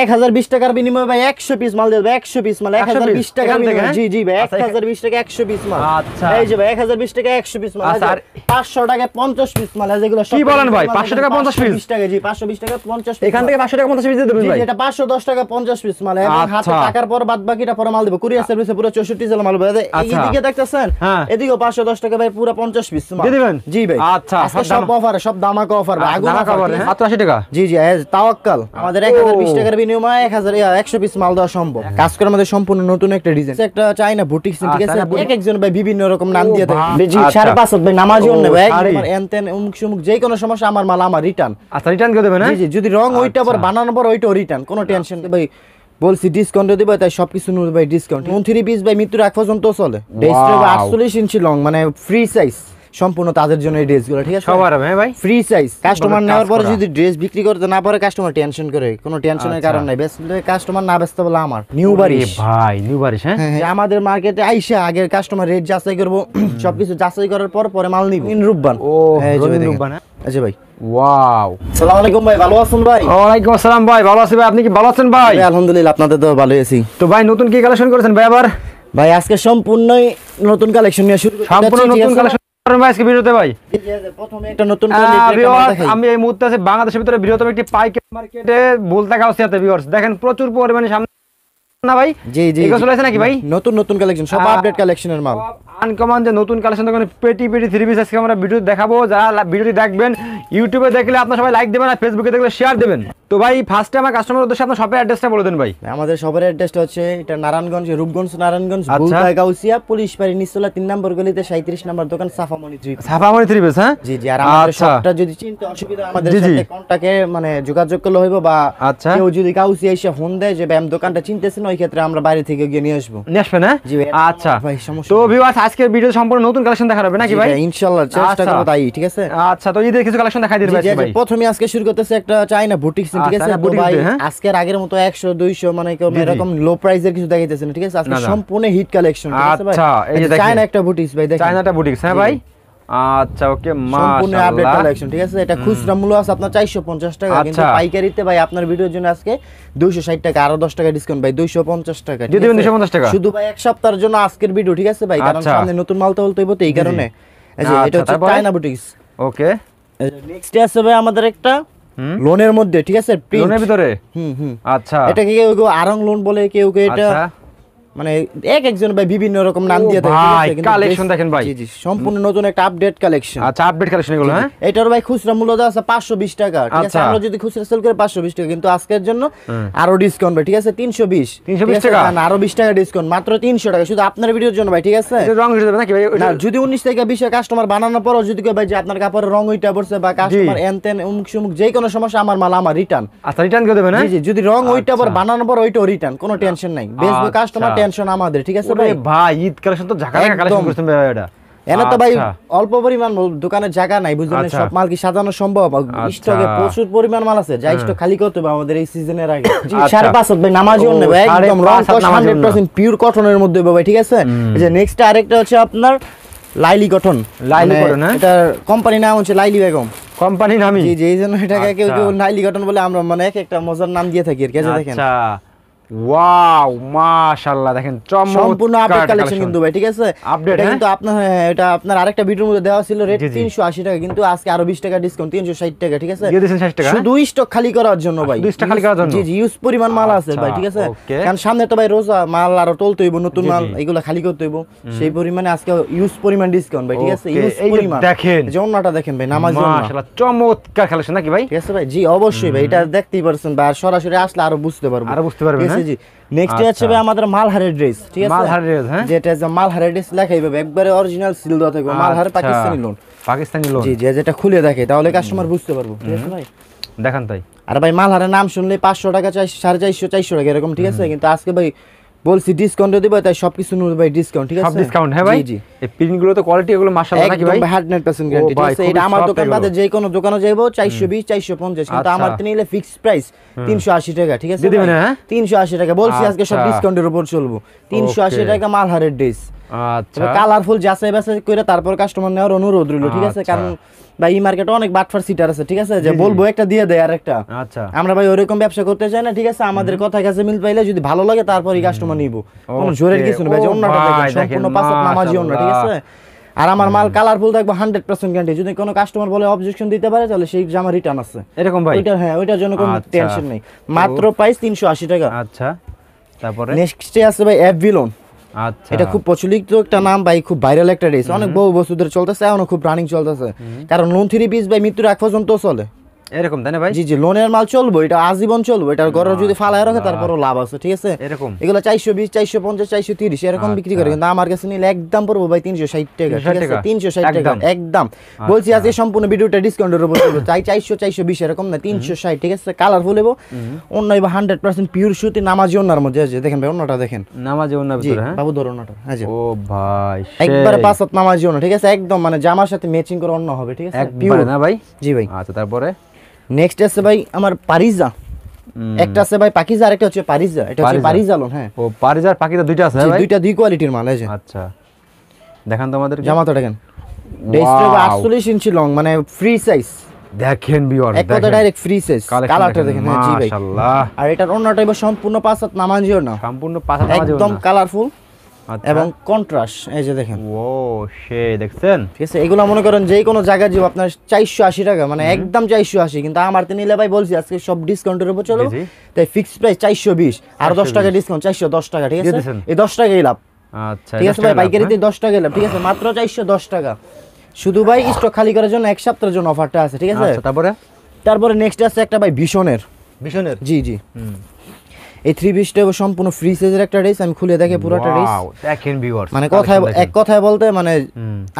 1020 টাকার বিনিময়ে ভাই 100 পিস মাল দেব, 100 পিস মাল 1020 টাকার বিনিময়ে। জি জি ভাই 1020 টাকা 100 পিস মাল। আচ্ছা এই যে ভাই 1020 টাকা 100 পিস মাল। আচ্ছা, আর 500 টাকায় 50 পিস মাল। যেগুলো কি বলেন ভাই 500 টাকা 50 পিস? 20 টাকা জি 520 টাকা 50 পিস। এখান থেকে 500 টাকা 50 পিস দিয়ে দেবেন ভাই? এটা 510 টাকা 50 পিস মাল। এবং হাতে টাকার পর বাদ বাকিটা পরে মাল দেব। কুরিয়ার সার্ভিসে পুরো 64 জেলা মাল ভাই। এইদিকে দেখতেছেন এদিকেও 510 টাকা ভাই পুরো 50 পিস মাল দিয়ে দিবেন। জি ভাই আচ্ছা সব অফার, সব দামাকা অফার ভাই। আগুন অফার মাত্র 80 টাকা। জি জি তাওয়াক্কাল। আমাদের 1020 টাকার বিনিময়ে 100 পিস মাল দেওয়া সম্ভব। কাজ করে আমাদের সম্পূর্ণ নতুন একটা ডিজাইন, একটা চাইনা বুটিক, ঠিক আছে? এক একজন ভাই বিভিন্ন রকম নাম দিয়ে থাকে। জি 5.5 ভাই নামাজিও নেবে একবার এনতেন উমুক সুমুক যে কোনো সমস্যা আমার মাল আমার রিটার্ন। আচ্ছা রিটার্ন করে দেবেন? জি জি যদি রং ওইটা আবার বানানোর পর ওইটাও রিটার্ন, কোনো টেনশন নেই ভাই। বলছি ডিসকাউন্ট দিব, তাই সবকিছু নতুন ভাই ডিসকাউন্ট। 29 পিস ভাই মৃত্যুর আগ পর্যন্ত চলে। ড্রেসটা 48 ইঞ্চি লং, মানে ফ্রি সাইজ সম্পূর্ণ তাদের জন্য এই ড্রেসগুলো, ঠিক আছে? সবার হ্যাঁ ভাই ফ্রি সাইজ। কাস্টমার নেওয়ার পরে যদি ড্রেস বিক্রি করতে না পারে কাস্টমার টেনশন করে, কোনো টেনশনের কারণ নাই। বেসলে কাস্টমার না বেচতে বলে আমার নিউ বারিশ ভাই, নিউ বারিশ হ্যাঁ আমাদের মার্কেটে আইসা আগের কাস্টমার রেট যাচাই করব, সবকিছু যাচাই করার পর পরে মাল নিব। রূপবান। ও রূপবান। আচ্ছা ভাই ওয়াও, আসসালামু আলাইকুম ভাই, ভালো আছেন ভাই? ওয়ালাইকুম আসসালাম ভাই, ভালো আছি ভাই। আপনি কি ভালো আছেন ভাই? আলহামদুলিল্লাহ, আপনাদের তো ভালোই আছি। তো ভাই নতুন কি কালেকশন করেছেন ভাই আবার? ভাই আজকে সম্পূর্ণই নতুন কালেকশন নিয়ে শুরু করতে যাচ্ছি। সম্পূর্ণ নতুন কালেকশন করেন ভাই আজকে ভিডিওতে ভাই। প্রথমে একটা নতুন কোয়ালিটি আমি এই মুহূর্তে আছি বাংলাদেশের ভিতরে বৃহত্তম একটি পাইকারি মার্কেটে বলতে গাউসিয়াতে ভিউয়ার্স। দেখেন প্রচুর পরিমাণে সামনে না ভাই। জি জি এগুলো চলে আসে নাকি ভাই? নতুন কালেকশন, সব আপডেট কালেকশনের মাল। আনকমন যে নতুন কালেকশন দেখুন, পেটি থ্রি পিস আজকে আমরা ভিডিও দেখাবো। যারা ভিডিওটি দেখবেন ইউটিউবে দেখলে আপনারা সবাই লাইক দেবেন আর ফেসবুকে দেখলে শেয়ার দেবেন। তো ভাই ফার্স্টে আমার কাস্টমার উদ্দেশ্যে আপনার শপের অ্যাড্রেসটা বলে দেন ভাই। আমাদের শপের অ্যাড্রেসটা হচ্ছে এটা নারায়ণগঞ্জ, রূপগঞ্জ নারায়ণগঞ্জ, বুলতা গাউসিয়া পুলিশ বাড়ি নিচতলা 3 নম্বর গলিতে 37 নম্বর দোকান সাফামণি থ্রি পিস। হ্যাঁ জি জি। আর আমাদের শপটা যদি চিনতে অসুবিধা আমাদের সাথে কন্টাক্টে মানে যোগাযোগ করলে হইব, বা কেউ যদি গাউসিয়া এসে ফোন দেয় যে ব্যাম দোকানটা চিনতেছেন, ওই ক্ষেত্রে আমরা বাইরে থেকে গিয়ে নিয়ে আসবো। নিয়ে আসবেন? হ্যাঁ জি ভাই। আচ্ছা ভাই সমস্যা তো ভিউয়ার্স আজকের ভিডিও সম্পূর্ণ নতুন কালেকশন দেখা হবে নাকি ভাই? ইনশাআল্লাহ চেষ্টা করব তাই, ঠিক আছে? আচ্ছা তো ঈদের কিছু কালেকশন দেখাই দিবেন ভাই। প্রথমে আজকে শুরু করতেছে একটা চাইনা বুটিক, ঠিক আছে? তো ভাই আজকের আগের মতো 100 200 মানে এরকম লো প্রাইসের কিছু দেখাইতেছেন, ঠিক আছে? আজকে সম্পূর্ণ হিট কালেকশন, ঠিক আছে ভাই? আচ্ছা এই যে দেখেন চাইনা একটা বুটিক ভাই, দেখেন চাইনাটা বুটিক। হ্যাঁ ভাই আচ্ছা ওকে সম্পূর্ণ আপডেট মাশাআল্লাহ কালেকশন, ঠিক আছে? এটা খুচরা মূল্য আছে আপনার 450 টাকা, কিন্তু পাইকারিতে ভাই আপনার ভিডিওর জন্য আজকে 260 টাকা, আরো 10 টাকা ডিসকাউন্ট ভাই 250 টাকা। দিয়ে দিবেন 250 টাকা শুধু ভাই এক সপ্তাহের জন্য আজকের ভিডিও, ঠিক আছে ভাই? কারণ সামনে নতুন মাল তো বলতে হইব, তো এই কারণে এই যে এটা হচ্ছে চাইনা বুটিক। ওকে নেক্সট আছে ভাই আমাদের একটা লোনের মধ্যে, ঠিক আছে? লোনের ভিতরে আচ্ছা এটা কেউ আরং লোন বলে, কেউ এটা মানে এক একজন ভাই বিভিন্ন রকম নাম দিয়ে থাকে, ভাই কালেকশন দেখেন ভাই। জি জি সম্পূর্ণ নতুন একটা আপডেট কালেকশন। আচ্ছা আপডেট কালেকশন এগুলো। হ্যাঁ এটার ভাই খুচরা মূল্য আছে 520 টাকা, ঠিক আছে? আমরা যদি খুচরা সেল করে 520 টাকা, কিন্তু আজকের জন্য আরো ডিসকাউন্ট ভাই, ঠিক আছে? 320 টাকা, আরো 20 টাকা ডিসকাউন্ট, মাত্র 300 টাকা শুধু আপনার ভিডিওর জন্য ভাই, ঠিক আছে? রং হয়ে যাবে নাকি ভাই? না যদি 19 থেকে 20 কাস্টমার বানানোর পরও যদি কয় ভাই যে আপনার কাপড়ের রং ওইটা পড়ছে, বা কাস্টমার এনতেন উমুক সুমুক যে কোনো সমস্যা আমার মাল আমার রিটার্ন। আচ্ছা রিটার্ন করে দেবেন? জি জি যদি রং ওইটা পর বানানোর পর ওইটাও রিটার্ন, কোনো টেনশন নাই। বেসবো কাস্টমার টেনশন আমাদের, ঠিক আছে ভাই? ভাই ঈদ কালেকশন তো ঝাঁকাঝাঁকা কালেকশন করছেন ভাই। এটা এনে তো ভাই অল্প পরিমাণ দোকানের জায়গা নাই, বুঝলেন? সব মাল কি সাজানো সম্ভব? স্টকে প্রচুর পরিমাণ মাল আছে, যা স্টক খালি করতে হবে আমাদের এই সিজনের আগে। 5.5 ভাই নামাজিও নেবে একদম রং 100% পিওর কটনের মধ্যে ভাই, ঠিক আছে? এই যে নেক্সট আরেকটা হচ্ছে আপনার লাইলি কটন। লাইলি কটন এটার কোম্পানি নাম হচ্ছে লাইলি বেগম, কোম্পানি নামই। জি জি এই জন্য এটাকে কেউ কেউ লাইলি কটন বলে, আমরা মানে এক একটা মজার নাম দিয়ে থাকি আর কি। দেখেন ওয়াও মাশাআল্লাহ, দেখেন সম্পূর্ণ আপডেট কালেকশন কিন্তু ভাই, ঠিক আছে? আপডেট কিন্তু আপনার এটা আপনার আরেকটা ভিডিওর মধ্যে দেওয়া ছিল রেট 380 টাকা, কিন্তু আজকে আরো 20 টাকা ডিসকাউন্ট 360 টাকা, ঠিক আছে? দিয়ে দিয়েছেন 60 টাকা শুধু স্টক খালি করার জন্য ভাই, 2 স্টক খালি করার জন্য। জি জি ইউজ পরিমাণ মাল আছে ভাই, ঠিক আছে? কারণ সামনে তো ভাই রোজা মাল আরো তুলতে হইব, নতুন মাল এগুলো খালি করতে হইব, সেই পরিমাণে আজকে ইউজ পরিমাণ ডিসকাউন্ট ভাই, ঠিক আছে? ইউজ পরিমাণ দেখেন, জন্নাটা দেখেন ভাই, নামাজ জন্য মাশাআল্লাহ চমৎকার কালেকশন নাকি ভাই? ঠিক আছে ভাই? জি অবশ্যই ভাই, এটা দেখতেই পারছেন ভাই, আর সরাসরি আসলে আরো বুঝতে পারবেন, ঠিক আছে? জি নেক্সট হচ্ছে ভাই আমাদের মালহারের ড্রেস, ঠিক আছে? মালহারের ড্রেস, হ্যাঁ যেটা যে মালহারের ড্রেস লেখাই ভাবে একবারে অরিজিনাল সিল দেওয়া থাকবে, মালহার পাকিস্তানি লোন, পাকিস্তানি লোন। জি জি যেটা খুলে দেখে তাহলে কাস্টমার বুঝতে পারবো, ঠিক আছে ভাই? দেখান তাই। আর ভাই মালহারের নাম শুনলে 500 টাকা 450 400 টাকা এরকম, ঠিক আছে? কিন্তু আজকে ভাই বলছি ডিসকাউন্ট দিব, তাই সবকিছু নতুন ভাই ডিসকাউন্ট, ঠিক আছে? সব ডিসকাউন্ট। হ্যাঁ ভাই জি এই প্রিন্ট গুলো তো কোয়ালিটি এগুলো মাশাআল্লাহ নাকি ভাই? একদম 100% গ্যারান্টি, ঠিক আছে? এটা আমার দোকান বাদে যে কোনো দোকানে যাইবো 420 450, কিন্তু আমার তো নিলে ফিক্সড প্রাইস 380 টাকা, ঠিক আছে? দিবেন? হ্যাঁ 380 টাকা বলছি, আজকে সব ডিসকাউন্টের উপর চলবো। 380 টাকা মালহারের ড্রেস, আচ্ছা কালারফুল যাচাই বাছাই করে তারপর কাস্টমার নেওয়ার অনুরোধ রইল, ঠিক আছে? কারণ ভাই এই মার্কেটে অনেক বাটফার সিটার আছে, ঠিক আছে? যে বলবো একটা দিয়ে দেয় আর একটা। আচ্ছা আমরা ভাই ওরকম ব্যবসা করতে চাই না, ঠিক আছে? আমাদের কথা কাছে মিল পাইলে যদি ভালো লাগে তারপরই কাস্টমার নিব, কোনো জোরের কিছু না ভাই। যে অন্যটা দেখেন সম্পূর্ণ পাঁচত নামাজি অন্য, ঠিক আছে? আর আমার মাল কালারফুল থাকবে 100% গ্যারান্টি। যদি কোনো কাস্টমার বলে অবজেকশন দিতে পারে তাহলে সেই জামা রিটার্ন আছে এরকম ভাই। ওইটা হ্যাঁ, ওইটার জন্য কোনো টেনশন নেই। মাত্র প্রাইস 380 টাকা। আচ্ছা তারপরে নেক্সটে আছে ভাই অ্যাভিলন। আচ্ছা এটা খুব প্রচলিত একটা নাম ভাই, খুব ভাইরাল একটা ড্রেস, অনেক বহু বছর ধরে চলতেছে, এখনো খুব রানিং চলতেছে। কারণ লোন 3 পিস ভাই মৃত্যুর আগ পর্যন্ত চলে। এরকম তাই না ভাই? জি জি, লোনের মাল চলবো, এটা আজীবন চলবে। এটার ঘরে যদি ফালায় রাখে তারপরও লাভ আছে, ঠিক আছে? এরকম এগুলো 420 450 430 এরকম বিক্রি করে, কিন্তু আমার কাছে নিলে একদম পড়বো ভাই 360 টাকা, ঠিক আছে? 360 টাকা একদম। বলছি আজকে সম্পূর্ণ ভিডিওটা ডিসকাউন্টের উপর চলবে, চাই 400 420 এরকম না, 360, ঠিক আছে? কালারফুল হবো, অন্য 100% পিওর সুতি নামাজি ওন্নার মধ্যে আছে। দেখেন ভাই ওন্নাটা দেখেন, নামাজি ওন্নার ভিতরে। হ্যাঁ বাবু ধরো ওন্নাটা, হ্যাঁ জি ও ভাই একবারে পাঁচত নামাজি ওন্না, ঠিক আছে? একদম মানে জামার সাথে ম্যাচিং করে অন্য হবে, ঠিক আছে? একবারে না ভাই? জি ভাই। আচ্ছা তারপরে নেক্সট আছে ভাই আমার পারিজা, একটা আছে ভাই পাকিজা, আর একটা হচ্ছে পারিজা। এটা হচ্ছে পারিজা লোন। হ্যাঁ ও পারিজার পাকিজা দুইটা আছে ভাই? দুইটা দুই কোয়ালিটির মাল আছে। আচ্ছা দেখান তো আমাদের জামাটা দেখেন, ড্রেসটা 48 ইঞ্চি লং, মানে ফ্রি সাইজ। দেখেন ভিউয়ার্স, এক কথা ডাইরেক্ট ফ্রি সাইজ। কালারটা দেখেন, হ্যাঁ জি ভাই মাশাআল্লাহ। আর এটার অন্যটা হবে সম্পূর্ণ পাঁচত নামাজিও না, সম্পূর্ণ পাঁচত নামাজিও না, একদম কালারফুল আচ্ছা এবং কন্ট্রাস্ট। এই যে দেখেন, ও সে দেখছেন, ঠিক আছে? এগুলো মনে করেন যে কোনো জায়গায় যাব আপনার 480 টাকা, মানে একদম 480, কিন্তু আমার তো নিলে ভাই বলছি আজকে সব ডিসকাউন্টের উপর চলো, তাই ফিক্সড প্রাইস 420 আর 10 টাকা ডিসকাউন্ট 410 টাকা, ঠিক আছে? এই 10 টাকাই লাভ। আচ্ছা ঠিক আছে ভাই, পাইকারিতে 10 টাকা লাভ, ঠিক আছে? মাত্র 410 টাকা। শুধু ভাই স্টক খালি করার জন্য এক সপ্তাহের জন্য অফারটা আছে, ঠিক আছে? আচ্ছা তারপরে নেক্সট আছে একটা ভাই ভীষণের। জি জি, এই 3 পিসটা সম্পূর্ণ ফ্রি সাইজের একটা ড্রেস। আমি খুলে দেখে পুরোটা ড্রেস দেখেন ভিউয়ার্স, মানে এক কথায় বলতে মানে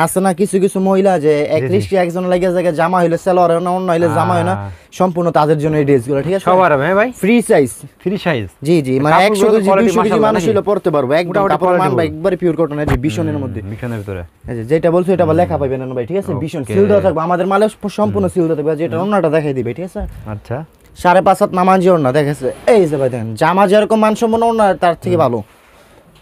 আছে না কিছু কিছু মহিলা যে এক রিস্কি একজন লাগে জায়গায় জামা হইলে সেলর হয় না, অন্য হইলে জামা হয় না, সম্পূর্ণ তাদের জন্য এই ড্রেসগুলো, ঠিক আছে? সবার হ্যাঁ ভাই ফ্রি সাইজ। জি জি, মানে 100 কেজি 200 কেজি মানুষ হইলে পড়তে পারবে, একদম কাপড়ের মান ভাই একবারে পিওর কটন। এই যে ভীষণের মধ্যে, ভীষণের ভিতরে এই যে যেটা বলছো এটা আবার লেখা পাবেন না ভাই, ঠিক আছে? ভীষণ সিল দেওয়া থাকবে, আমাদের মালে সম্পূর্ণ সিল দেওয়া থাকবে। যেটা অন্যটা দেখাই দিবে, ঠিক আছে? আচ্ছা 5.5 নামাজি ওড়না দেখেছে, এই যে ভাই দেখেন জামা যেরকম মানসম্পন্ন ওড়না তার থেকে ভালো।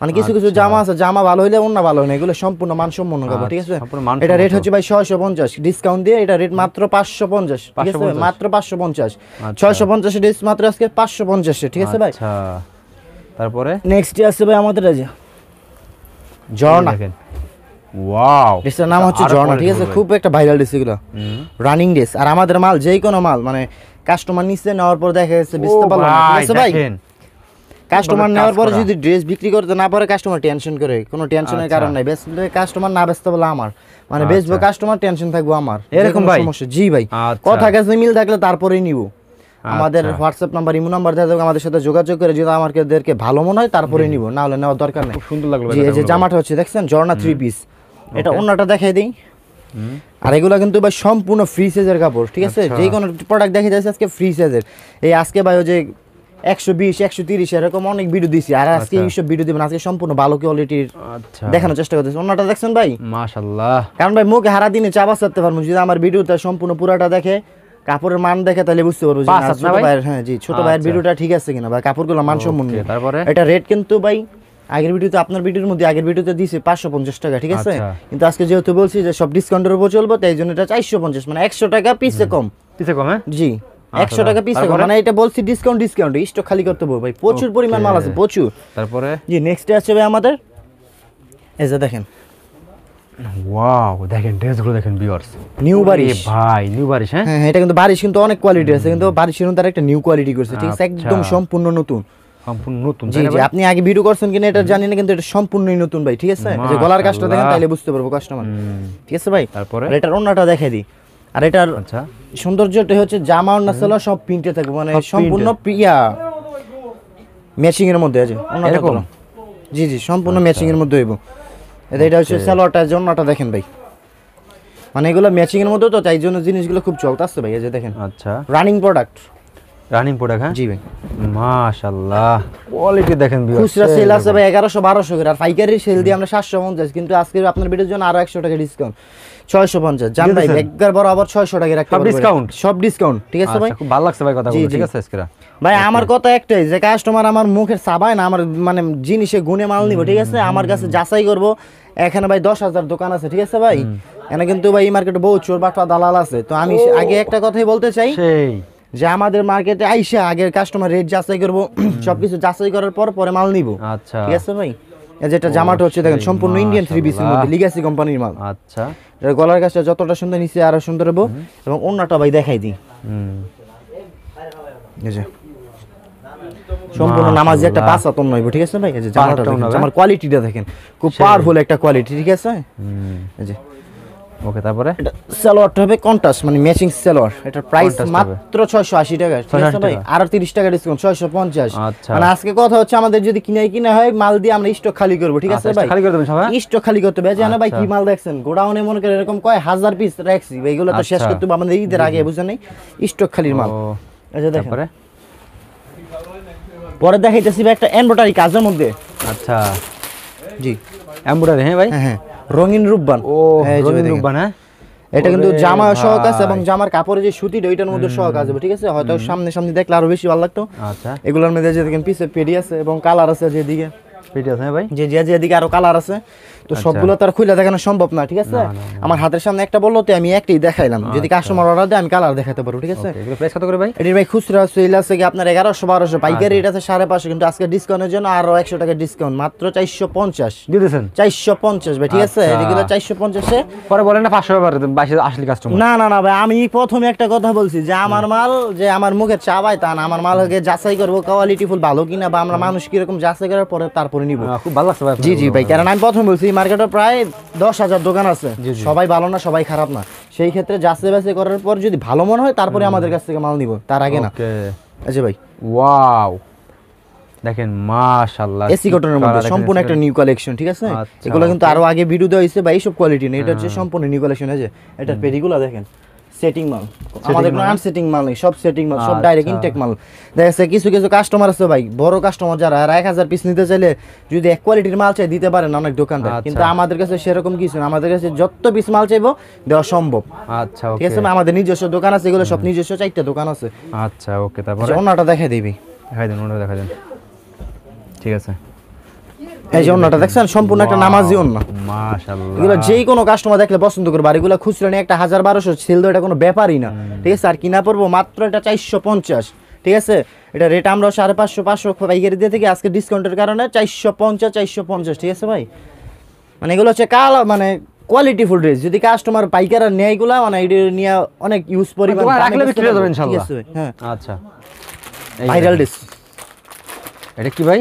মানে কিছু কিছু জামা আছে জামা ভালো হইলে ওড়না ভালো হয় না, এগুলো সম্পূর্ণ মানসম্পন্ন কাপড়, ঠিক আছে? এটা রেট হচ্ছে ভাই 650, ডিসকাউন্ট দিয়ে এটা রেট মাত্র 550, ঠিক আছে? মাত্র 550, 650 ড্রেস মাত্র আজকে 550, ঠিক আছে ভাই? আচ্ছা তারপরে নেক্সট আছে ভাই আমাদের এই যে ঝর্ণা। ওয়াও, ড্রেসের নাম হচ্ছে ঝর্ণা, ঠিক আছে? খুব একটা ভাইরাল ড্রেস, এগুলো রানিং ড্রেস। আর আমাদের মাল যেই কোনো মাল মানে কাস্টমার নিচ্ছে, নেওয়ার পর দেখা যাচ্ছে বুঝতে পারলো না, ঠিক আছে ভাই? কাস্টমার নেওয়ার পরে যদি ড্রেস বিক্রি করতে না পারে কাস্টমার টেনশন করে, কোনো টেনশনের কারণ নাই। বেচলে কাস্টমার, না বেচতে বলে আমার, মানে বেচবো কাস্টমার, টেনশন থাকবো আমার, এরকম ভাই সমস্যা। জি ভাই, কথা কাছে মিল থাকলে তারপরেই নিব। আমাদের হোয়াটসঅ্যাপ নাম্বার, ইমো নাম্বার দেওয়া থাকবে, আমাদের সাথে যোগাযোগ করে যদি আমাদেরকে ভালো মনে হয় তারপরেই নিব, না হলে নেওয়ার দরকার নেই। সুন্দর লাগলো জি, এই যে জামাটা হচ্ছে দেখছেন ঝর্ণা 3 পিস, এটা অন্যটা দেখাই দিই। আর এগুলা কিন্তু ভাই সম্পূর্ণ ফ্রি সাইজের কাপড়, ঠিক আছে? যে কোনো প্রোডাক্ট দেখে যাচ্ছে আজকে ফ্রি সাইজের। এই আজকে ভাই ওই যে 120 130 এরকম অনেক ভিডিও দিছি, আর আজকে এইসব ভিডিও দিবেন আজকে সম্পূর্ণ ভালো কোয়ালিটির দেখানোর চেষ্টা করতেছি। অন্যটা দেখছেন ভাই, মাশাআল্লাহ। কারণ ভাই মুখে হারা দিনে চা বাঁচাতে পারবো, যদি আমার ভিডিওটা সম্পূর্ণ পুরাটা দেখে, কাপড়ের মান দেখে, তাহলে বুঝতে পারবো যে ছোট ভাইয়ের, হ্যাঁ জি, ছোট ভাইয়ের ভিডিওটা ঠিক আছে কিনা, বা কাপড়গুলো মানসম্পন্ন। তারপরে এটা রেট কিন্তু ভাই আগের ভিডিওতে, আপনার ভিডিওর মধ্যে আগের ভিডিওতে দিয়েছে 550 টাকা, ঠিক আছে? কিন্তু আজকে যেহেতু বলছি যে সব ডিসকাউন্টের উপর চলবে, তাই জন্য এটা 450, মানে 100 টাকা পিসে কম। হ্যাঁ জি, 100 টাকা পিসে কম, মানে এটা বলছি ডিসকাউন্ট, স্টক খালি করতে হবে ভাই, প্রচুর পরিমাণ মাল আছে, প্রচুর। তারপরে জি, নেক্সট আছে ভাই আমাদের এই যে দেখেন, ওয়াও, দেখেন ড্রেসগুলো দেখেন ভিউয়ার্স, নিউ বারিশ ভাই, নিউ বারিশ। হ্যাঁ হ্যাঁ, এটা কিন্তু বারিশ কিন্তু অনেক কোয়ালিটি আছে, কিন্তু বারিশের তার একটা নিউ কোয়ালিটি করছে, ঠিক আছে? একদম সম্পূর্ণ নতুন, সম্পূর্ণ নতুন। জি জি, আপনি আগে ভিডিও করছেন কিনা এটা জানি না, কিন্তু এটা সম্পূর্ণই নতুন ভাই, ঠিক আছে? যে গলার কাজটা দেখেন তাইলে বুঝতে পারবো কাস্টমার, ঠিক আছে ভাই? তারপরে এটার ওন্নাটা দেখাই দিই। আর এটার সৌন্দর্যটা হচ্ছে জামা ওন্না সেলা সব প্রিন্টে থাকবে, মানে সম্পূর্ণ প্রিয়া ম্যাচিং এর মধ্যে আছে এরকম। জি জি, সম্পূর্ণ ম্যাচিং এর মধ্যে হইব। এটা হচ্ছে সালোয়ারটা, ওন্নাটা দেখেন ভাই, মানে এগুলো ম্যাচিং এর মধ্যে, তো তাই জন্য জিনিসগুলো খুব চলতেছে ভাই। এই যে দেখেন, আচ্ছা রানিং প্রোডাক্ট, হ্যাঁ জি ভাই, মাশাআল্লাহ, কোয়ালিটি দেখেন ভিউয়ার্স। খুচরা সেল আছে ভাই 1100 1200 করে, আর পাইকারি সেল দিয়ে আমরা 750, কিন্তু আজকে আপনার ভিডিওর জন্য আরো 100 টাকা ডিসকাউন্ট, 650। জান ভাই একবার বড় আবার 600 টাকা রাখতে পারবেন, সব ডিসকাউন্ট, ঠিক আছে ভাই? খুব ভালো লাগছে ভাই কথাগুলো, ঠিক আছে? আজকে ভাই আমার কথা একটাই, যে কাস্টমার আমার মুখের চাবায় না, আমার মানে জিনিসে গুনে মাল নিব, ঠিক আছে? আমার কাছে যাচাই করবো, এখানে ভাই 10,000 দোকান আছে, ঠিক আছে ভাই? এখানে কিন্তু ভাই এই মার্কেটে বহু চোর বাটপা দালাল আছে। তো আমি আগে একটা কথাই বলতে চাই সেই যে আমাদের মার্কেটে আইসা আগে কাস্টমার রেট যাচাই করব, সবকিছু যাচাই করার পর পরে মাল নিব। আচ্ছা ঠিক আছে ভাই? এই যেটা জামাটা হচ্ছে দেখেন সম্পূর্ণ ইন্ডিয়ান 3 পিসের মধ্যে লিগ্যাসি কোম্পানির মাল। আচ্ছা এর গলার কাজটা যতটা সুন্দর নিচে আরো সুন্দর হবে এবং ওন্নাটা ভাই দেখাই দিই। এই যে সম্পূর্ণ নামাজি একটা পাঁচাতন নইব, ঠিক আছে ভাই? এই যে জামাটা দেখেন, জামার কোয়ালিটিটা দেখেন, খুব পাওয়ারফুল একটা কোয়ালিটি, ঠিক আছে? এই যে ওকে, তারপরে এটা সালোয়ারটা হবে কন্ট্রাস্ট মানে ম্যাচিং সালোয়ার। এটার প্রাইস মাত্র 680 টাকা, ঠিক আছে ভাই? আর 30 টাকা ডিসকাউন্ট 650। আচ্ছা মানে আজকে কথা হচ্ছে আমাদের যদি কিনা হয় মাল দিয়ে আমরা স্টক খালি করব, ঠিক আছে ভাই? খালি করে দেবেন সবাই, স্টক খালি করতে হবে। জানো ভাই কি মাল দেখছেন গোডাউনে মনে করে এরকম কয় হাজার পিস রাখছি ভাই, এগুলো তো শেষ করতে হবে আমাদের ঈদের আগে, বুঝছেন? নাই স্টক খালির মাল। এই যে দেখেন, পরে দেখাইতেছি ভাই একটা এমব্রয়ডারি কাজের মধ্যে। আচ্ছা জি এমব্রয়ডারি, হ্যাঁ ভাই, হ্যাঁ রঙিন রূপবান। ও রঙিন রূপবান, হ্যাঁ এটা কিন্তু জামা সহক আছে এবং জামার কাপড়ে যে সুতিটা ওইটার মধ্যে সহক আছে, ঠিক আছে? হয়তো সামনে সামনে দেখলে আরো বেশি ভালো লাগতো। আচ্ছা এগুলোর মধ্যে যে দেখেন পিছে পেডি আছে এবং কালার আছে যেদিকে, পেটি আছে, হ্যাঁ ভাই, যে যেদিকে আরো কালার আছে। তো সবগুলো তো আর খুলে দেখানো সম্ভব না, ঠিক আছে? আমার হাতের সামনে একটা বললো তো আমি একটাই দেখাইলাম। যদি কাস্টমার অর্ডার দেয় আমি কালার দেখাতে পারবো, ঠিক আছে? এগুলো প্রাইস কত করে ভাই? এটির ভাই খুচরা সেল আছে কি আপনার 1100-1200, পাইকারি রেট আছে 550, কিন্তু আজকে ডিসকাউন্টের জন্য আরো 100 টাকা ডিসকাউন্ট, মাত্র 450 দিয়ে দিয়েছেন। 450 ভাই, ঠিক আছে? এগুলো 450 এ পরে বলেন না 500 ব্যাপারে বাইশে আসলে কাস্টমার। না ভাই, আমি প্রথমে একটা কথা বলছি যে আমার মাল যে আমার মুখে চাবাই তা না, আমার মাল হয়ে যাচাই করবো কোয়ালিটি ফুল ভালো কিনা, বা আমরা মানুষ কিরকম যাচাই করার পরে তারপরে নিব। খুব ভালো লাগছে ভাই। জি ভাই, কারণ আমি প্রথম বলছি মার্কেটে প্রায় 10,000 দোকান আছে, সবাই ভালো না, সবাই খারাপ না। সেই ক্ষেত্রে যাচাই বাছাই করার পর যদি ভালো মনে হয় তারপরে আমাদের কাছ থেকে মাল নিব, তার আগে না। আচ্ছা ভাই, ওয়াও দেখেন মাশাআল্লাহ, এসি কটনের মধ্যে সম্পূর্ণ একটা নিউ কালেকশন, ঠিক আছে? এগুলো কিন্তু আরো আগে ভিডিও দেওয়া হয়েছে বা এইসব কোয়ালিটি নেই, এটা হচ্ছে সম্পূর্ণ নিউ কালেকশন। আছে এটার পেডিগুলো দেখেন, সেটিং মাল, আমাদের কোনো আনসেটিং মাল নেই, সব সেটিং মাল, সব ডাইরেক্ট ইনটেক মাল। দেখেছে কিছু কিছু কাস্টমার আছে ভাই, বড় কাস্টমার যারা 1000 পিস নিতে চাইলে যদি এক কোয়ালিটির মাল চাই দিতে পারেন অনেক দোকানদার, কিন্তু আমাদের কাছে সেরকম কিছু না। আমাদের কাছে যত পিস মাল চাইবো দেওয়া সম্ভব। আচ্ছা ঠিক আছে, আমাদের নিজস্ব দোকান আছে, এগুলো সব নিজস্ব 4টা দোকান আছে। আচ্ছা ওকে, তারপরে অন্যটা দেখাই দিবি, দেখাই দেন, ওটা দেখাই দেন, ঠিক আছে? এই যে অন্যটা দেখছেন সম্পূর্ণ একটা নামাজি অন্য, মাশাআল্লাহ। এগুলো যেই কোনো কাস্টমার দেখলে পছন্দ করবে, আর এগুলো খুচরা নিয়ে একটা 1000-1200 সেল দেওয়া এটা কোনো ব্যাপারই না, ঠিক আছে? আর কিনা পড়বো মাত্র এটা 450, ঠিক আছে? এটা রেট আমরা 550 পাইকারি দিয়ে থেকে আজকে ডিসকাউন্টের কারণে 450, ঠিক আছে ভাই? মানে এগুলো হচ্ছে মানে কোয়ালিটি ফুল ড্রেস। যদি কাস্টমার পাইকার নেয় এগুলা, মানে এটা নিয়ে অনেক ইউজ পরিমাণ রাখলে বিক্রি হবে ইনশাআল্লাহ। হ্যাঁ আচ্ছা, ভাইরাল ড্রেস। এটা কি ভাই?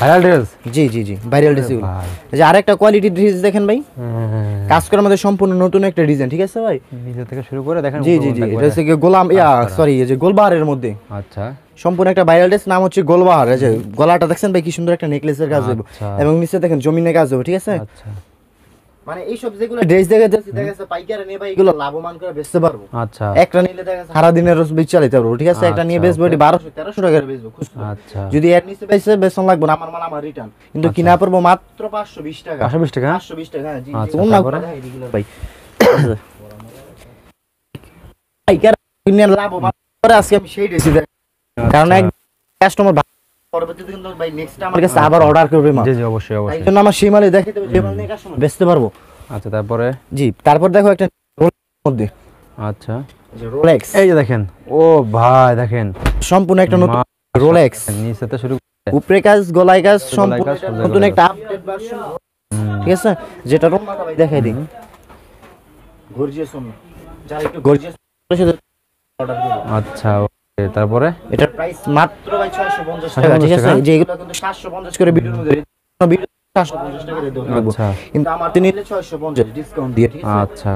Viral dress? জি ভাইরাল ড্রেস। এই যে আরেকটা কোয়ালিটি ড্রেস দেখেন ভাই, কাজ করার মধ্যে সম্পূর্ণ নতুন একটা ডিজাইন, ঠিক আছে ভাই? নিচে থেকে শুরু করে দেখেন। জি এটা হচ্ছে গোলাম সরি এই যে গোলবাহারের মধ্যে। আচ্ছা, সম্পূর্ণ একটা ভাইরাল ড্রেস, নাম হচ্ছে গোলবাহার। এই যে গলাটা দেখছেন ভাই কি সুন্দর একটা নেকলেসের কাজ হবে, এবং নিচে দেখেন জমিনের কাজ হবে, ঠিক আছে? আচ্ছা, মানে এই সব যেগুলো ড্রেস দেখা যাচ্ছে পাইকারে নিয়ে ভাই এগুলো লাভবান করে বেচতে পারবো। আচ্ছা, একটা নিলে দেখা যাচ্ছে সারা দিনের রোজ বেচ চালাতে পারবো, ঠিক আছে? একটা নিয়ে বেচবো 1200-1300 টাকা বেচবো খুচরা। আচ্ছা, যদি এর নিচে বেচে বেচন লাগবে না, আমার মাল আমার রিটার্ন, কিন্তু কিনা পড়বো মাত্র 520 টাকা। 520 টাকা? 520 টাকা, জি। আচ্ছা, অন্য তারপরে? ভাই পাইকার কিনে লাভবান করে আজকে আমি সেই ড্রেসই দেখ, কারণ এক কাস্টমার পরবর্তীতে কিন্তু ভাই নেক্সট আমার কাছে আবার অর্ডার করবে মাল। জি অবশ্যই অবশ্যই। এই জন্য আমার সেই মালই দেখাতে হবে যে মাল নিয়ে কাস্টমার বেচতে পারবো। আচ্ছা, তারপরে? জি, তারপর দেখো একটা রোলেক্সের মধ্যে। আচ্ছা, রোলেক্স, এই যে দেখেন, ও ভাই দেখেন সম্পূর্ণ একটা নতুন রোলেক্স, নিচে থেকে শুরু করে উপরে কাজ গলায় কাজ সম্পূর্ণ নতুন একটা আপডেট ভার্সন, ঠিক আছে? যেটা রোমাটা ভাই দেখাই দিই, গর্জিয়াস ওন্না, যারা একটু গর্জিয়াস অর্ডার করবে। আচ্ছা ওকে, তারপরে? এটার প্রাইস মাত্র ভাই 650 টাকা, ঠিক আছে? যে এগুলো কিন্তু 750 করে ভিডিওর মধ্যে, ভিডিও 750 টাকা দিয়ে দেব, আচ্ছা, কিন্তু আমাদের নিলে 650 ডিসকাউন্ট দিয়ে, ঠিক আছে? আচ্ছা।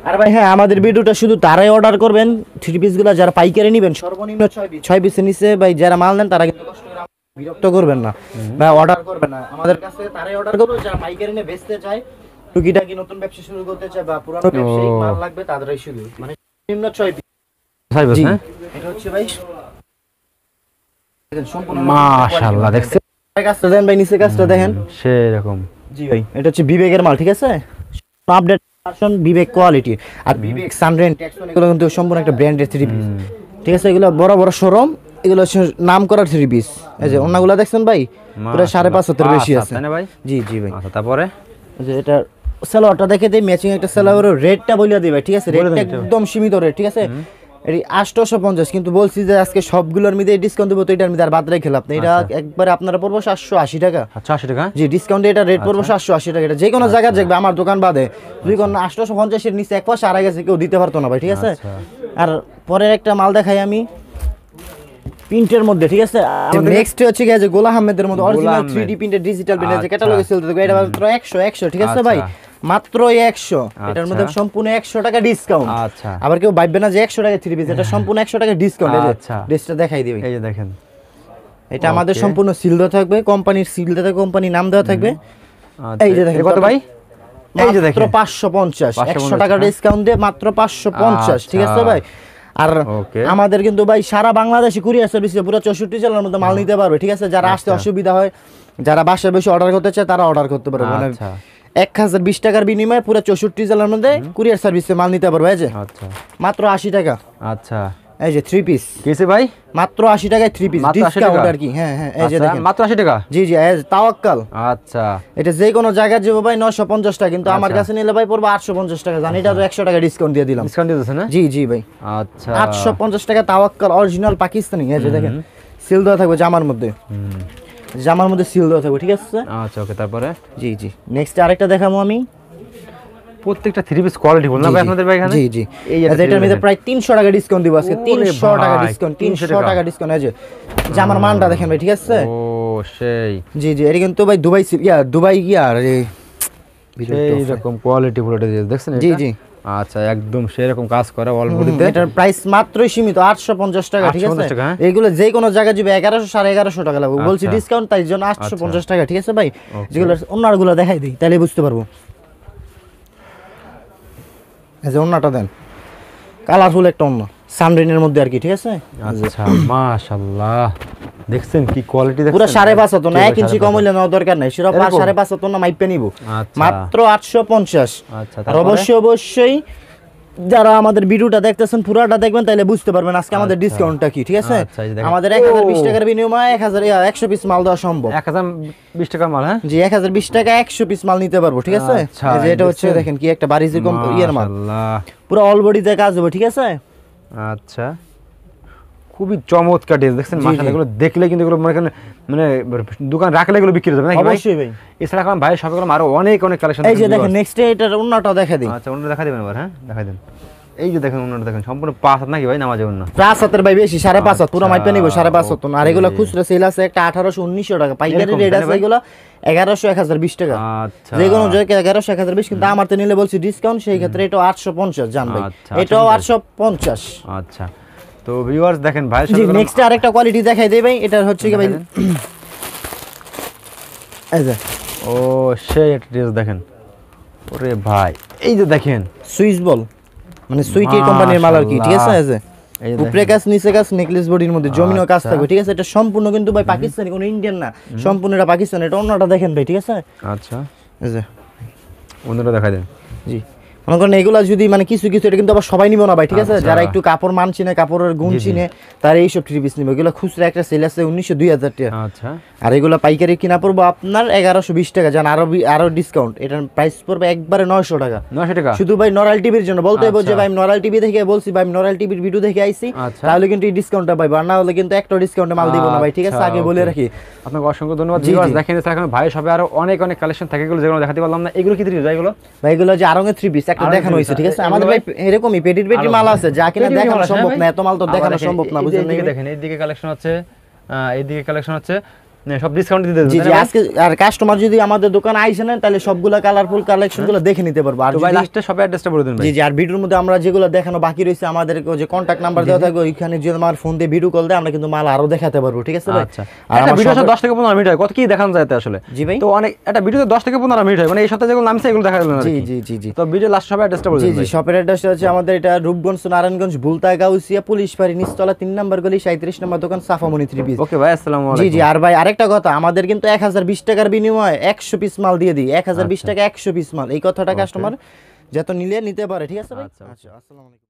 আর ভাই হ্যাঁ, আমাদের ভিডিওটা শুধু তারাই অর্ডার করবেন, 3 পিসগুলো যারা পাইকারি নেবেন সর্বনিম্ন 6 পিসের নিচে ভাই যারা মাল নেন তারা কিন্তু কষ্ট করে বিরক্ত করবেন না বা অর্ডার করবেন না। আমাদের কাছ থেকে তারাই অর্ডার করবে যারা পাইকারি নিয়ে বেচতে চায়, টুকিটাকি নতুন ব্যবসা শুরু করতে চায় বা পুরানো ব্যবসায়িক মাল লাগবে তাদেরই শুধু, মানে নিম্ন 6 পিস। জি, এটা হচ্ছে ভাই দেখেন সম্পূর্ণ মাশাআল্লাহ, দেখছেন কাজটা দেন ভাই, নিচে কাজটা দেখেন সেই রকম। জি ভাই, এটা হচ্ছে বিবেকের মাল, ঠিক আছে? আপডেট ভার্সন বিবেক কোয়ালিটি। আর বিবেক সানরেন ট্যাক্সন এগুলো কিন্তু সম্পূর্ণ একটা ব্র্যান্ডের 3 পিস, ঠিক আছে? এগুলো বড় বড় শোরুম এগুলো হচ্ছে নাম করা থ্রি পিস। এই যে ওন্নাগুলো দেখছেন ভাই পুরো 5.5 বেশি আছে তাই না ভাই? জি জি ভাই। আচ্ছা তারপরে এই যে এটা সালোয়ারটা দেখে দেই, ম্যাচিং একটা সালোয়ারের রেটটা বলে দিই ভাই, ঠিক আছে? বলে রেটটা দেন একটু। একদম সীমিত রেট, ঠিক আছে? এটি 850, কিন্তু বলছি যে আজকে সবগুলোর মধ্যে ডিসকাউন্ট দেবো, তো এটার মধ্যে আর বাদ রেখে লাভ নেই। এটা একবারে আপনারা পড়বো 780 টাকা। আচ্ছা 80 টাকা। জি ডিসকাউন্টে এটা রেট পড়বো 780 টাকা। এটা যে কোনো জায়গায় দেখবে আমার দোকান বাদে যদি কোনো 850 এর নিচে এক পয়সা আর গেছে কেউ দিতে পারতো না ভাই, ঠিক আছে? আচ্ছা। আর পরের একটা মাল দেখাই আমি প্রিন্টের মধ্যে, ঠিক আছে? নেক্সট হচ্ছে কি যে গোলা আহমেদের মধ্যে অরিজিনাল 3D প্রিন্টেড ডিজিটাল প্রিন্টের যে ক্যাটালগে সেল থাকে, এটা মাত্র 100, ঠিক আছে ভাই? মাত্র 100। এটার মধ্যে সম্পূর্ণ 100 টাকা ডিসকাউন্ট। আচ্ছা আবার কেউ ভাববে না যে 100 টাকা থ্রি পিস, এটা সম্পূর্ণ 100 টাকা ডিসকাউন্ট। এই যে আচ্ছা। ড্রেসটা দেখাই দিই। এই যে দেখেন, এটা আমাদের সম্পূর্ণ সিল দেওয়া থাকবে, কোম্পানির সিল দেওয়া থাকবে, কোম্পানির নাম দেওয়া থাকবে। আচ্ছা, এই যে দেখেন কত ভাই? এই যে দেখেন মাত্র 550, 100 টাকা ডিসকাউন্ট দিয়ে মাত্র 550, ঠিক আছে ভাই? আর ওকে। আমাদের কিন্তু ভাই সারা বাংলাদেশে কুরিয়ার সার্ভিসে পুরো 64 জেলার মধ্যে মাল নিতে পারবে, ঠিক আছে? যারা আসতে অসুবিধা হয়, যারা বাসায় বসে অর্ডার করতে চায় তারা অর্ডার করতে পারবে। মানে আচ্ছা 1020 টাকার বিনিময়ে পুরো 64 জেলার মধ্যে কুরিয়ার সার্ভিসে মাল নিতে পারবে। এই যে আচ্ছা মাত্র 80 টাকা। আচ্ছা এই যে থ্রি পিস কিসে ভাই? মাত্র 80 টাকায় থ্রি পিস মাত্র 80 ডিসকাউন্ট টাকা? আর কি। হ্যাঁ হ্যাঁ, এই যে আচ্ছা, দেখেন মাত্র 80 টাকা। জি জি, এই যে তাওয়াক্কাল। আচ্ছা এটা যে কোনো জায়গায় যাবো ভাই 950 টাকা, কিন্তু আমার কাছে নিলে ভাই পড়বে 850 টাকা। জানি এটা তো 100 টাকা ডিসকাউন্ট দিয়ে দিলাম। ডিসকাউন্ট দিতেছে না? জি জি ভাই, আচ্ছা 850 টাকা তাওয়াক্কাল অরিজিনাল পাকিস্তানি। এই যে দেখেন সিল দেওয়া থাকবে জামার মধ্যে, জামার মধ্যে সিল দেওয়া থাকবে, ঠিক আছে? আচ্ছা ওকে। তারপরে জি জি, নেক্সট আরেকটা দেখাবো আমি। প্রত্যেকটা থ্রি পিস কোয়ালিটি বল না ভাই আপনাদের ভাই এখানে? জি জি, এই এই যে এটার মধ্যে প্রায় 300 টাকা ডিসকাউন্ট দিব আজকে। ওরে 300 টাকা ভাই, ডিসকাউন্ট, 300 300 টাকা ডিসকাউন্ট। এই যে জামার মানটা দেখেন ভাই, ঠিক আছে? ও সেই জি জি, এটা কিন্তু ভাই দুবাই দুবাই আর এই রকম কোয়ালিটি ফুল দেখছেন জি এটা? জি, আচ্ছা একদম সেরকম কাজ করা অল বডিতে। এটার প্রাইস মাত্রই সীমিত 850 টাকা, ঠিক আছে? 850 টাকা, হ্যাঁ? এগুলো যে কোনো জায়গায় যাবে 1100 1150 টাকা লাগবে, বলছি আচ্ছা। ডিসকাউন্ট তাই জন্য 850 টাকা, ঠিক আছে ভাই? Okay. যেগুলো অন্যগুলো দেখাই দিই তাহলে বুঝতে পারবো। এই যে অন্যটা দেন, কালারফুল একটা অন্য সানরিনের মধ্যে আর কি, ঠিক আছে? আচ্ছা মাশাআল্লাহ, দেখছেন কি কোয়ালিটি দেখছেন? পুরো 5.5 তো না, 1 ইঞ্চি কম হইলে নেওয়ার দরকার নাই, সেটা 5.5 তো না মাইপে নিব। আচ্ছা। মাত্র 850। আচ্ছা আর অবশ্যই অবশ্যই যারা আমাদের ভিডিওটা দেখতেছেন পুরাটা দেখবেন, তাহলে বুঝতে পারবেন আজকে আমাদের ডিসকাউন্টটা কি, ঠিক আছে? আচ্ছা, এই যে দেখেন। আমাদের 1020 টাকার বিনিময়ে 100 পিস মাল দেওয়া সম্ভব। 1020 টাকা মাল, হ্যাঁ? জি 1020 টাকা 100 পিস মাল নিতে পারবো, ঠিক আছে? আচ্ছা, এই যে এটা হচ্ছে দেখছেন? দেখেন কি একটা বারিজের কম ইয়ার মাল, মাশাআল্লাহ। পুরো অল বডিতে কাজ হবে, ঠিক আছে? আচ্ছা খুবই চমৎকার ড্রেস দেখছেন জি, মাশাআল্লাহ। জি। এগুলো দেখলে কিন্তু এগুলো মানে দোকান রাখলে এগুলো বিক্রি হয়ে যাবে নাকি ভাই? অবশ্যই ভাই। এছাড়া এখন ভাই সব আরো অনেক অনেক কালেকশন। এই যে দেখেন নেক্সট এটার অন্যটা দেখা দিই। আচ্ছা অন্য দেখা দিবেন আবার, হ্যাঁ দেখাই দেন। এই যে দেখেন অন্যটা দেখেন সম্পূর্ণ 5 হাত নাকি ভাই নামাজে অন্য? 5 হাতের ভাই বেশি, 5.5 পুরো আচ্ছা, মাইপে নিব 5.5 তো। আর এগুলো খুচরা সেল আছে একটা 1800 1900 টাকা, পাইকারি এরকম রেট তাই না আছে ভাই? এগুলো 1100 1020 টাকা। আচ্ছা যে কোনো জায়গায় 1100 1020, কিন্তু আমার তো নিলে বলছি ডিসকাউন্ট, সেই ক্ষেত্রে এটা 850 জান ভাই। আচ্ছা, এটাও 850। আচ্ছা তো ভিউয়ার্স দেখেন ভাই জি নেক্সট আরেকটা কোয়ালিটি দেখাই দেই ভাই। এটা হচ্ছে কি ভাই, এই যে ও সেই একটা ড্রেস দেখেন। ওরে ভাই এই যে দেখেন সুইচ বল, মানে সুইটি কোম্পানির মাল আর কি, ঠিক আছে? এই যে এই যে উপরে কাজ নিচে কাজ, নেকলেস বডির মধ্যে জমিনও কাজ আচ্ছা। থাকবে, ঠিক আছে? এটা সম্পূর্ণ কিন্তু ভাই পাকিস্তানি, কোনো ইন্ডিয়ান না, সম্পূর্ণ এটা পাকিস্তানি। এটা অন্যটা দেখেন ভাই, ঠিক আছে? আচ্ছা এই যে অন্যটা দেখাই দেন। জি মনে করেন এগুলা যদি মানে কিছু কিছু, এটা কিন্তু আবার সবাই নিব না ভাই, ঠিক আছে? আচ্ছা। যারা একটু কাপড় মান চিনে, কাপড়ের গুণ চিনে, তারা এইসব থ্রি পিস নিবে। এগুলো খুচরা একটা সেল আছে 1900 2000 টাকা, আচ্ছা আর এগুলো পাইকারি কিনা পড়বো আপনার 1120 টাকা। জান আরো ডিসকাউন্ট, এটার প্রাইস পড়বে একবারে 900 টাকা। 900 টাকা শুধু ভাই নরাল টিভির জন্য বলতে হবে যে আচ্ছা। ভাই নরাল টিভি দেখে বলছি, ভাই নরাল টিভির ভিডিও দেখে আইছি, আচ্ছা। তাহলে কিন্তু এই ডিসকাউন্টটা পাইবো, আর না হলে কিন্তু একটা ডিসকাউন্টে মাল দিব না ভাই, ঠিক আছে? আচ্ছা, আগে বলে okay। রাখি। আপনাকে অসংখ্য ধন্যবাদ। জি, ভিউয়ার্স জি। দেখেন এখন ভাই সবে আরো অনেক অনেক কালেকশন থাকে এগুলো যেগুলো দেখাতে পারলাম না। এগুলো কি থ্রি পিস এগুলো? ভাই এগুলো যে আরঙের থ্রি পিস একটা আরঙের দেখানো three হয়েছে, piece, ঠিক আছে? এগুলো আমাদের ভাই এরকমই পেটির আরো- মাল আছে, যা কিনা পেটির দেখানো মাল আছে, সম্ভব হ্যাঁ না, ভাই? এত মাল তো আবার দেখানো দেখেন, সম্ভব না, এই- বুঝলেন? এইদিকে দেখেন এইদিকে কালেকশন হচ্ছে, এইদিকে কালেকশন হচ্ছে, সব ডিসকাউন্ট দিতে জি দেবেন জি, তাই না ভাই? আজকে আর কাস্টমার যদি আমাদের দোকানে আইসে নেন, তাহলে সবগুলা কালারফুল কালেকশন গুলো দেখে নিতে পারবো। আর তো ভাই যদি- লাস্টে সবে অ্যাড্রেসটা বলে দেন ভাই। জি জি, আর ভিডিওর মধ্যে আমরা যেগুলো দেখানো বাকি রয়েছে, আমাদের যে কন্ট্যাক্ট নাম্বার দেওয়া থাকবে, ওইখানে যদি আমার ফোন দিয়ে ভিডিও কল দেয়, আমরা কিন্তু মাল আরো দেখাতে পারবো, ঠিক আছে ভাই? আচ্ছা আর একটা আমার ভিডিও শপে- 10 থেকে 15 মিনিট হয়, কত কি দেখানো যায় আসলে? জি ভাই। তো অনেক একটা ভিডিওতে 10 থেকে 15 মিনিট হয়, মানে এই সপ্তাহে যেগুলো নামছে এগুলো দেখা গেল না। জি জি জি জি তো ভিডিও লাস্ট সবে অ্যাড্রেসটা বলে জি দেন জি, ভাই। শপের অ্যাড্রেসটা হচ্ছে আমাদের এটা রূপগঞ্জ নারায়ণগঞ্জ বুলতা গাউসিয়া পুলিশ ফাঁড়ি নিচতলা 3 নম্বর গলি 37 নম্বর দোকান সাফামণি থ্রি পিস। ওকে ভাই আসসালামু জি আলাইকুম। জি, আর ভাই আরেকটা কথা, আমাদের কিন্তু 1020 টাকার বিনিময়ে 100 পিস মাল দিয়ে দিই। 1020 টাকা 100 পিস মাল, এই কথাটা কাস্টমার যত নিলে নিতে পারে, ঠিক আছে ভাই? আচ্ছা। আচ্ছা, আসসালামু আলাইকুম।